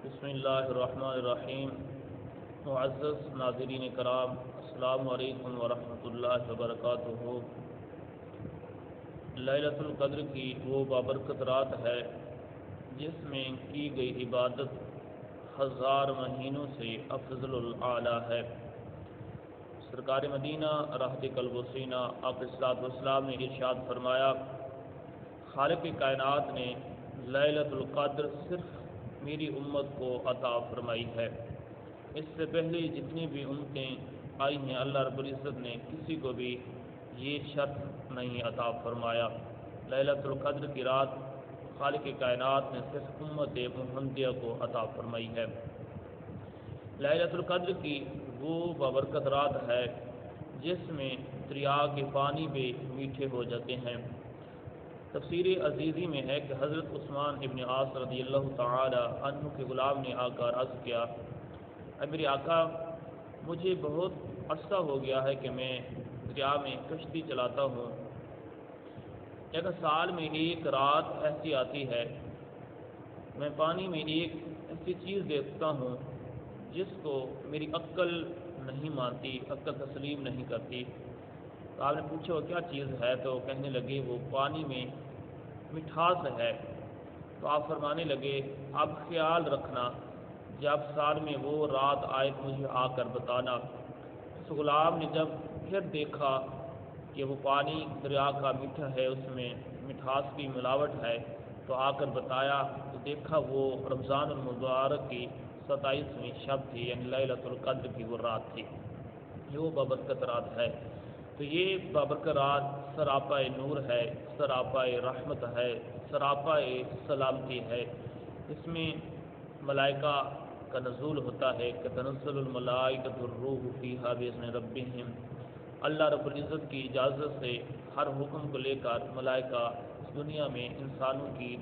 بسم اللہ الرحمن الرحیم۔ معزز ناظرین کرام، السلام علیکم ورحمۃ اللہ وبرکاتہ۔ لیلۃ القدر کی وہ بابرکت رات ہے جس میں کی گئی عبادت 1000 مہینوں سے افضل الاعلیٰ ہے۔ سرکار مدینہ راحت قلب و سینہ آپ صلی والسلام نے ارشاد فرمایا، خالق کائنات نے لیلۃ القدر صرف میری امت کو عطا فرمائی ہے۔ اس سے پہلے جتنی بھی امتیں آئی ہیں، اللہ رب العزت نے کسی کو بھی یہ شرف نہیں عطا فرمایا۔ لیلۃ القدر کی رات خالق کائنات نے صرف امت محمدیہ کو عطا فرمائی ہے۔ لیلۃ القدر کی وہ بابرکت رات ہے جس میں دریا کے پانی بھی میٹھے ہو جاتے ہیں۔ تفسیر عزیزی میں ہے کہ حضرت عثمان ابن عاص رضی اللہ تعالی عنہ کے غلام نے آ کر عرض کیا، اے میرے آقا، مجھے بہت عرصہ ہو گیا ہے کہ میں دریا میں کشتی چلاتا ہوں، لیکن سال میں ایک رات ایسی آتی ہے میں پانی میں ایک ایسی چیز دیکھتا ہوں جس کو میری عقل نہیں مانتی، عقل تسلیم نہیں کرتی۔ تو آپ نے پوچھا وہ کیا چیز ہے؟ تو کہنے لگے وہ پانی میں مٹھاس ہے۔ تو آپ فرمانے لگے، اب خیال رکھنا، جب سال میں وہ رات آئے مجھے آ کر بتانا۔ اس غلام نے جب پھر دیکھا کہ وہ پانی دریا کا میٹھا ہے، اس میں مٹھاس کی ملاوٹ ہے، تو آ کر بتایا تو دیکھا وہ رمضان المبارک کی 27ویں شب تھی، یعنی لیلۃ القدر کی وہ رات تھی، یہ وہ بابرکت رات ہے۔ تو یہ بابرکت رات سراپا نور ہے، سراپا رحمت ہے، سراپا سلامتی ہے۔ اس میں ملائکہ کا نزول ہوتا ہے کہ تنزل الملائکۃ والروح فیہا بإذن ربہم، اللہ رب العزت کی اجازت سے ہر حکم کو لے کر ملائکہ اس دنیا میں انسانوں کی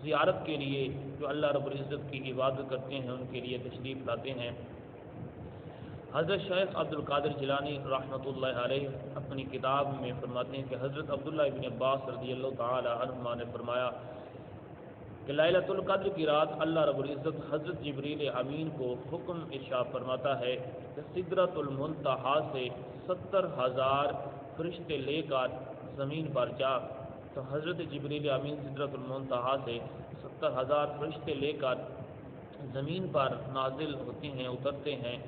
زیارت کے لیے، جو اللہ رب العزت کی عبادت کرتے ہیں ان کے لیے تشریف لاتے ہیں۔ حضرت شیخ عبد القادر جیلانی رحمۃ اللہ علیہ اپنی کتاب میں فرماتے ہیں کہ حضرت عبداللہ ابن عباس رضی اللہ تعالی عنہما نے فرمایا کہ لیلۃ القدر کی رات اللہ رب العزت حضرت جبریل امین کو حکم ارشاد فرماتا ہے کہ سدرۃ المنتہا سے 70,000 فرشتے لے کر زمین پر جا۔ تو حضرت جبریل امین سدرۃ المنتہا سے 70,000 فرشتے لے کر زمین پر نازل ہوتے ہیں، اترتے ہیں۔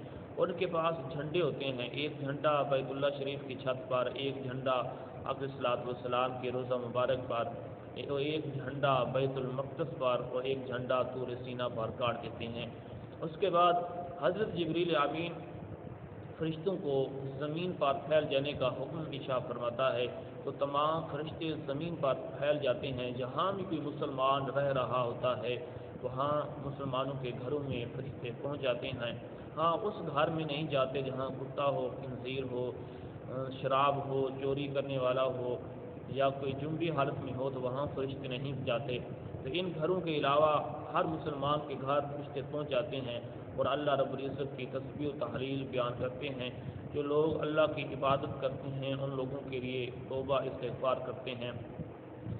ان کے پاس جھنڈے ہوتے ہیں، ایک جھنڈا بیت اللہ شریف کی چھت پر، ایک جھنڈا آقا صلی اللہ علیہ وسلم کے روضہ مبارک پر، ایک جھنڈا بیت المقدس پر، اور ایک جھنڈا طور سینا پر کاٹ دیتے ہیں۔ اس کے بعد حضرت جبریل امین فرشتوں کو زمین پر پھیل جانے کا حکم ارشاد فرماتا ہے، تو تمام فرشتے زمین پر پھیل جاتے ہیں۔ جہاں بھی کوئی مسلمان رہ رہا ہوتا ہے وہاں مسلمانوں کے گھروں میں فرشتے پہنچ جاتے ہیں۔ ہاں، اس گھر میں نہیں جاتے جہاں کتا ہو، خنزیر ہو، شراب ہو، چوری کرنے والا ہو، یا کوئی جنبی حالت میں ہو، تو وہاں فرشتے نہیں جاتے۔ تو ان گھروں کے علاوہ ہر مسلمان کے گھر فرشتے پہنچ جاتے ہیں اور اللہ رب العزت کی تسبیح و تحلیل بیان کرتے ہیں۔ جو لوگ اللہ کی عبادت کرتے ہیں ان لوگوں کے لیے توبہ استغفار کرتے ہیں۔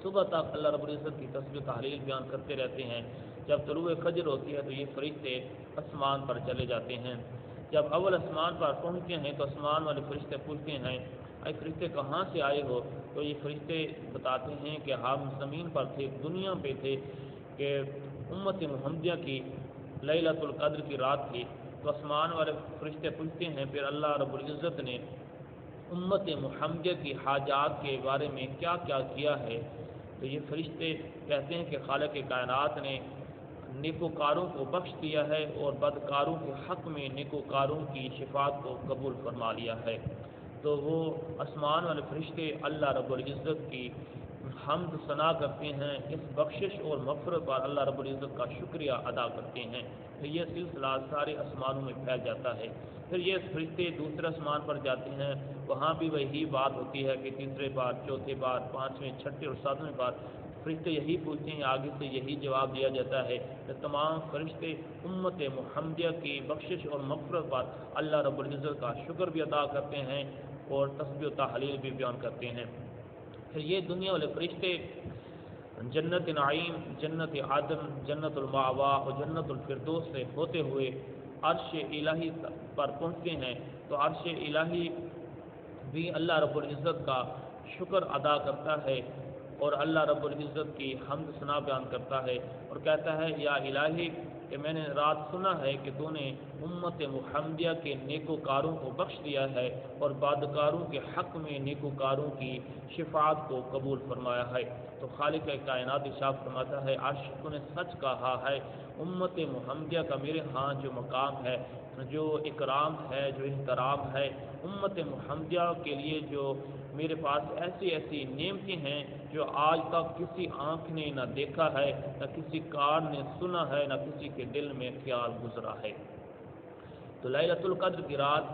صبح تک اللہ رب العزت کی تسبیح و تحلیل بیان کرتے رہتے ہیں۔ جب طلوع فجر ہوتی ہے تو یہ فرشتے آسمان پر چلے جاتے ہیں۔ جب اول آسمان پر پہنچتے ہیں تو آسمان والے فرشتے پوچھتے ہیں، اے فرشتے کہاں سے آئے ہو؟ تو یہ فرشتے بتاتے ہیں کہ ہم زمین پر تھے، دنیا پہ تھے، کہ امت محمدیہ کی لیلۃ القدر کی رات تھی۔ تو آسمان والے فرشتے پوچھتے ہیں پھر اللہ رب العزت نے امت محمدیہ کی حاجات کے بارے میں کیا کیا کیا ہے؟ تو یہ فرشتے کہتے ہیں کہ خالق کائنات نے نیکوکاروں کو بخش دیا ہے اور بدکاروں کے حق میں نیکوکاروں کی شفاعت کو قبول فرما لیا ہے۔ تو وہ آسمان والے فرشتے اللہ رب العزت کی حمد ثنا کرتے ہیں، اس بخشش اور مغفرت پر اللہ رب العزت کا شکریہ ادا کرتے ہیں۔ پھر یہ سلسلہ سارے آسمانوں میں پھیل جاتا ہے۔ پھر یہ فرشتے دوسرے آسمان پر جاتے ہیں، وہاں بھی وہی بات ہوتی ہے کہ تیسرے بار، چوتھے بار، پانچویں، چھٹے اور ساتویں بار فرشتے یہی پوچھتے ہیں، آگے سے یہی جواب دیا جاتا ہے کہ تمام فرشتے امت محمدیہ کی بخشش اور مغفرت پر اللہ رب العزت کا شکر بھی ادا کرتے ہیں اور تسبیح و تحلیل بھی بیان کرتے ہیں۔ پھر یہ دنیا والے فرشتے جنت نعیم، جنت عدن، جنت المأوا اور جنت الفردوس سے ہوتے ہوئے عرش الہی پر پہنچتے ہیں تو عرش الہی بھی اللہ رب العزت کا شکر ادا کرتا ہے اور اللہ رب العزت کی حمد ثنا بیان کرتا ہے اور کہتا ہے یا الہی کہ میں نے رات سنا ہے کہ تو نے امت محمدیہ کے نیکوکاروں کو بخش دیا ہے اور بدکاروں کے حق میں نیکوکاروں کی شفاعت کو قبول فرمایا ہے۔ تو خالق کائنات ارشاد فرماتا ہے عرش تو نے سچ کہا ہے، امت محمدیہ کا میرے ہاں جو مقام ہے، جو اکرام ہے، جو احترام ہے، امت محمدیہ کے لیے جو میرے پاس ایسی ایسی نعمتیں ہیں جو آج تک کسی آنکھ نے نہ دیکھا ہے، نہ کسی کان نے سنا ہے، نہ کسی کے دل میں خیال گزرا ہے۔ تو لیلۃ القدر کی رات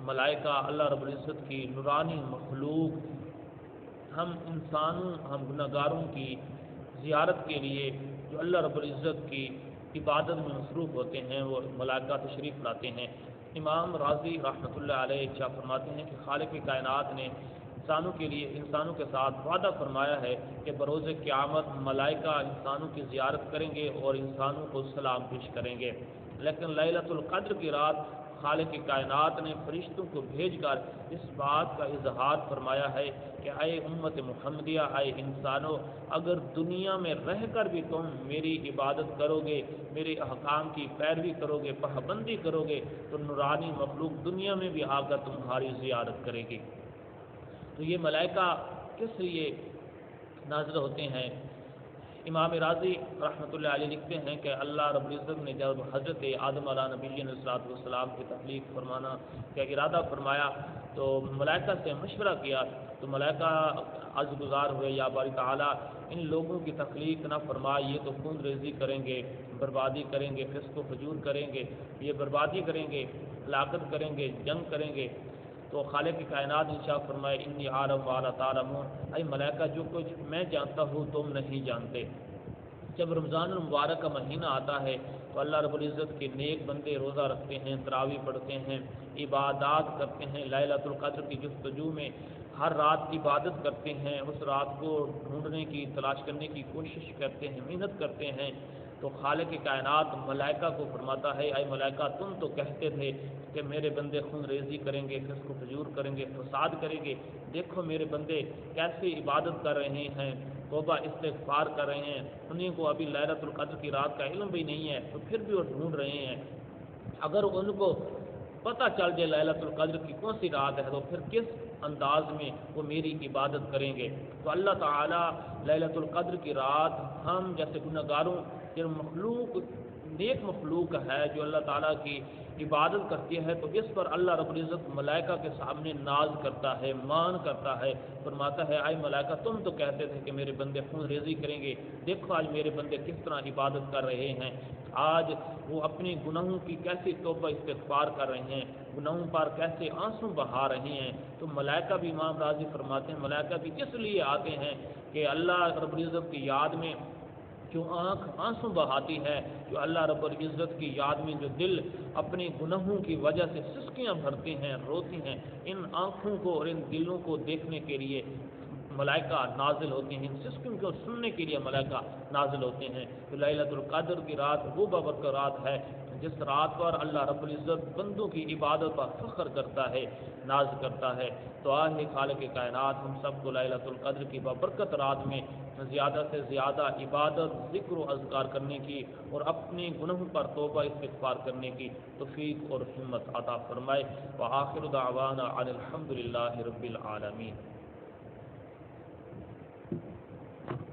ملائکہ اللہ رب العزت کی نورانی مخلوق ہم انسانوں، ہم گناہگاروں کی زیارت کے لیے جو اللہ رب العزت کی عبادت میں مصروف ہوتے ہیں وہ ملائکہ تشریف لاتے ہیں۔ امام راضی رحمۃ اللہ علیہ کیا فرماتے ہیں کہ خالق کائنات نے انسانوں کے لیے، انسانوں کے ساتھ وعدہ فرمایا ہے کہ بروز قیامت ملائکہ انسانوں کی زیارت کریں گے اور انسانوں کو سلام پیش کریں گے، لیکن لیلۃ القدر کی رات خالق کائنات نے فرشتوں کو بھیج کر اس بات کا اظہار فرمایا ہے کہ اے امت محمدیہ، اے انسانوں، اگر دنیا میں رہ کر بھی تم میری عبادت کرو گے، میرے احکام کی پیروی کرو گے، پابندی کرو گے، تو نورانی مخلوق دنیا میں بھی آ کر تمہاری زیارت کرے گی۔ تو یہ ملائکہ کس لیے نازل ہوتے ہیں؟ امام راضی رحمۃ اللہ علیہ لکھتے ہیں کہ اللہ رب العزت نے جب حضرت آدم علیہ نبی علیہ السلام کی تخلیق فرمانا کا ارادہ فرمایا تو ملائکہ سے مشورہ کیا، تو ملائکہ عرض گزار ہوئے یا باری تعالیٰ ان لوگوں کی تخلیق نہ فرما، یہ تو خون ریزی کریں گے، بربادی کریں گے، فسق و فجور کریں گے، یہ بربادی کریں گے، ہلاکت کریں گے، جنگ کریں گے۔ تو خالق کائنات انشاء فرمائے انی عالم والا تعلمون، اے ملائکہ جو کچھ میں جانتا ہوں تم نہیں جانتے۔ جب رمضان المبارک کا مہینہ آتا ہے تو اللہ رب العزت کے نیک بندے روزہ رکھتے ہیں، تراویح پڑھتے ہیں، عبادات کرتے ہیں، لیلۃ القدر کی جستجو میں ہر رات عبادت کرتے ہیں، اس رات کو ڈھونڈنے کی، تلاش کرنے کی کوشش کرتے ہیں، محنت کرتے ہیں۔ تو خالق کائنات ملائکہ کو فرماتا ہے اے ملائکہ تم تو کہتے تھے کہ میرے بندے خون ریزی کریں گے، فسق و فجور کریں گے، فساد کریں گے، دیکھو میرے بندے کیسی عبادت کر رہے ہیں، توبہ استغفار کر رہے ہیں، انہیں کو ابھی لیلۃ القدر کی رات کا علم بھی نہیں ہے تو پھر بھی وہ ڈھونڈ رہے ہیں۔ اگر ان کو پتہ چل جائے لیلۃ القدر کی کون سی رات ہے تو پھر کس انداز میں وہ میری عبادت کریں گے۔ تو اللہ تعالیٰ لیلۃ القدر کی رات ہم جیسے گناہگاروں جو مخلوق، نیک مخلوق ہے جو اللہ تعالیٰ کی عبادت کرتی ہے، تو اس پر اللہ رب العزت ملائکہ کے سامنے ناز کرتا ہے، مان کرتا ہے، فرماتا ہے اے ملائکہ تم تو کہتے تھے کہ میرے بندے خون ریزی کریں گے، دیکھو آج میرے بندے کس طرح عبادت کر رہے ہیں، آج وہ اپنی گناہوں کی کیسی توبہ استغفار کر رہے ہیں، گناہوں پر کیسے آنسو بہا رہے ہیں۔ تو ملائکہ بھی امام راضی فرماتے ہیں ملائکہ بھی اس لیے آتے ہیں کہ اللہ رب العزت کی یاد میں جو آنکھ آنسو بہاتی ہے، جو اللہ رب العزت کی یاد میں جو دل اپنے گناہوں کی وجہ سے سسکیاں بھرتے ہیں، روتی ہیں، ان آنکھوں کو اور ان دلوں کو دیکھنے کے لیے ملائکہ نازل ہوتے ہیں، ان سسکیوں کو سننے کے لیے ملائکہ نازل ہوتے ہیں۔ تو لیلۃ القدر کی رات وہ بابرکت رات ہے جس رات پر اللہ رب العزت بندوں کی عبادت پر فخر کرتا ہے، ناز کرتا ہے۔ تو آج خالق کائنات ہم سب کو لیلۃ القدر کی بابرکت رات میں زیادہ سے زیادہ عبادت، ذکر و اذکار کرنے کی اور اپنے گناہوں پر توبہ استغفار کرنے کی توفیق اور ہمت عطا فرمائے۔ وآخر دعوانا ان الحمد للہ رب العالمین۔